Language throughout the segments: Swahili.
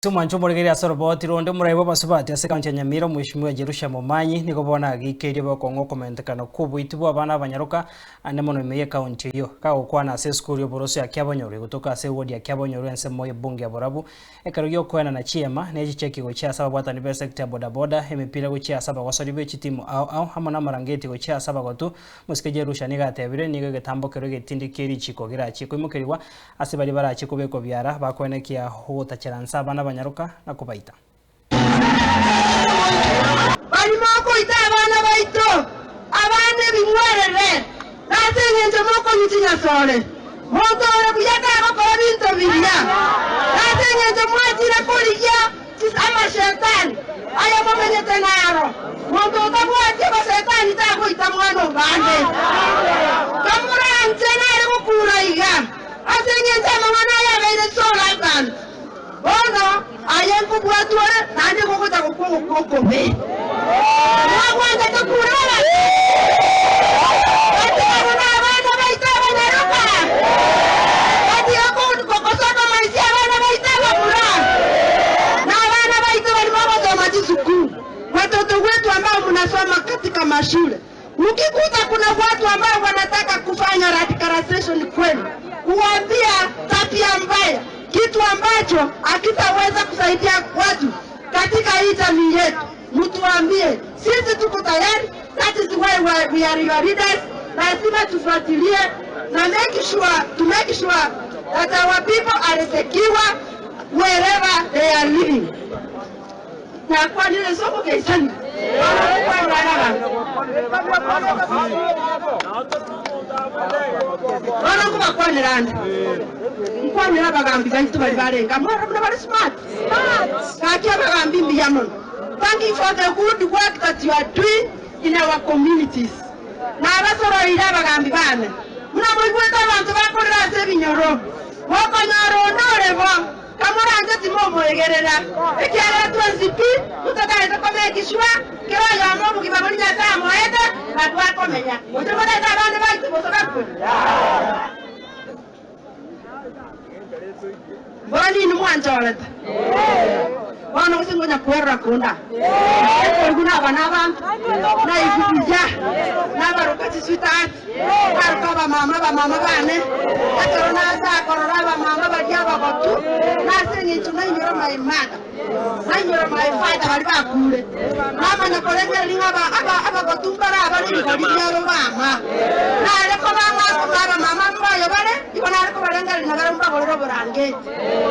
Tumancho muregeria soroboti ronde muraibo basubati ase kaunti ya Nyamira Mheshimiwa Jerusha Momanyi niko bona gikerie bakongo komentekano kubwitu abana abanyaruka ane mono meye kaunti yo kagokwana ase skuru boroso ya Kyabonyoro gutoka ase wodi ya Kyabonyoro ensemo ye bunge ya Borabu ekarugyo kwena na chiema neji cheki gochia saba bwata ni sector boda boda emipira gochia saba gosori be chitimu au hamana marangeti gochia saba gotu musike Jerusha nigatebire nigo getambo kero getindikeri chiko gira chiko imukeriwa ase bari bara chiko beko byara bakwenekia hugutacheransa abana banyaruka na kubaita barimo kuita abana baito abane bimwerere nasengenje moko nyitinya sole motore kuyata bakora bintu biriya nasengenje mwatira kuriya ama shetani aya momenye tenaro moto tabwate ba shetani takuita mwana ngande kamura antena rekukura iga asengenje mwana ya bere sola ban bono ayen kubwatwa nandi kukuta kukobe mwagwanda tukurala atero na bana baita banyaruka ati yako kokosoka maisha bana baita bakura na bana baita walikuwa majisuku watoto wetu ambao mnasoma katika mashule ukikuta kuna watu ambao wanataka kufanya radicalization kwenu kuambia tabia mbaya kitu ambacho hakitaweza kusaidia watu katika hii jamii yetu, mtuambie sisi tuko tayari. That is why we are your leaders. Lazima tufuatilie na make sure that our people are secure wherever they are living. Na kwa nini soko kaisani? Wana kuba kwa niranda. Kwa nira bagambi bantu bali barenga mwana bali smart. Kakia bagambi mbiyamon. Thank you for the good work that you are doing in our communities. Na abasoro ira bagambi bane. Muna mwigweta abantu bakorera se binyoro. Wako nyaro norebo. Kamura ngati momo egerera. Ekiara twanzipi tutakaita komekishwa kero yamo mukibaboni nyata moeda na twakomenya. Utemona tabane baitu bosokapo. Bani ni mwanja waleta. Wana kusingonya kuera kunda. Kuna abana bantu na ikubija na barokati sweetheart. Barokaba mama bane. Akorona za korora ba mama bagia bagotu. Na sengi tunayinyora my mother. Nayinyora my father bali bakule. Mama nyakolenga lingaba aba gotumbara abali ngodinya mama. Na leko mama mama mbayo bale ibona leko balenga linagara mbagoro borange.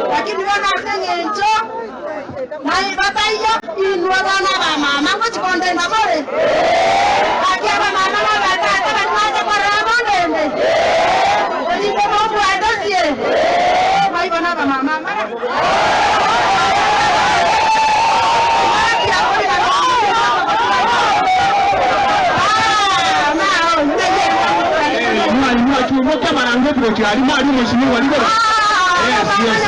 Lakini wana sengi ncho nai bataiya inwa bana ba mama ngochikonde na bore. Akia ba mama ba batata banwaje kora bonde. Ni ko mo adosie. Mai bana ba mama mara. Mmoja marango kwa ali mali mheshimiwa walipo. Yes.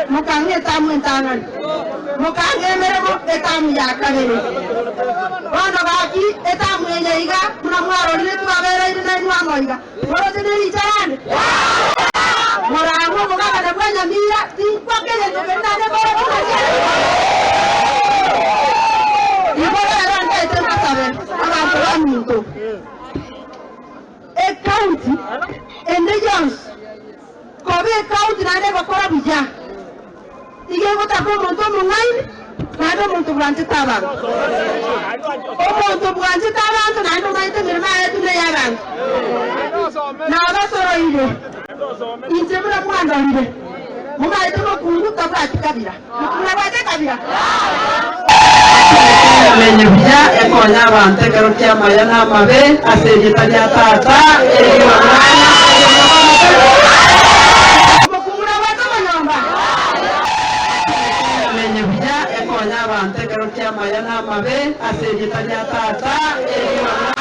Mukange tamu entangan, mukange meremo etamu yakane. Wano baki etamu enyiga, munamwaro ni tuwabera ina nuamoiga. Wano tini ichane. Morango mukanga na kwenya mira, ti kwakele nubenda ne bora kuna. Ibora randa etema sabe, abantu bamuntu. E county, Jones. Kobe county na ne bakora bija. Ige gutapo muntu mungaini nado muntu bwanti tabantu omuntu bwanti tabantu nado maite mirima yetu ne yabantu na abasoro ile injemura mwanda ile mumaite mukungu tabati kabira mukuna bate kabira menye bya ekonya abantu kero kya maya na mabe asejitanya tata eri wana abantu kero kya maya na mabe asejitanya tata eri wana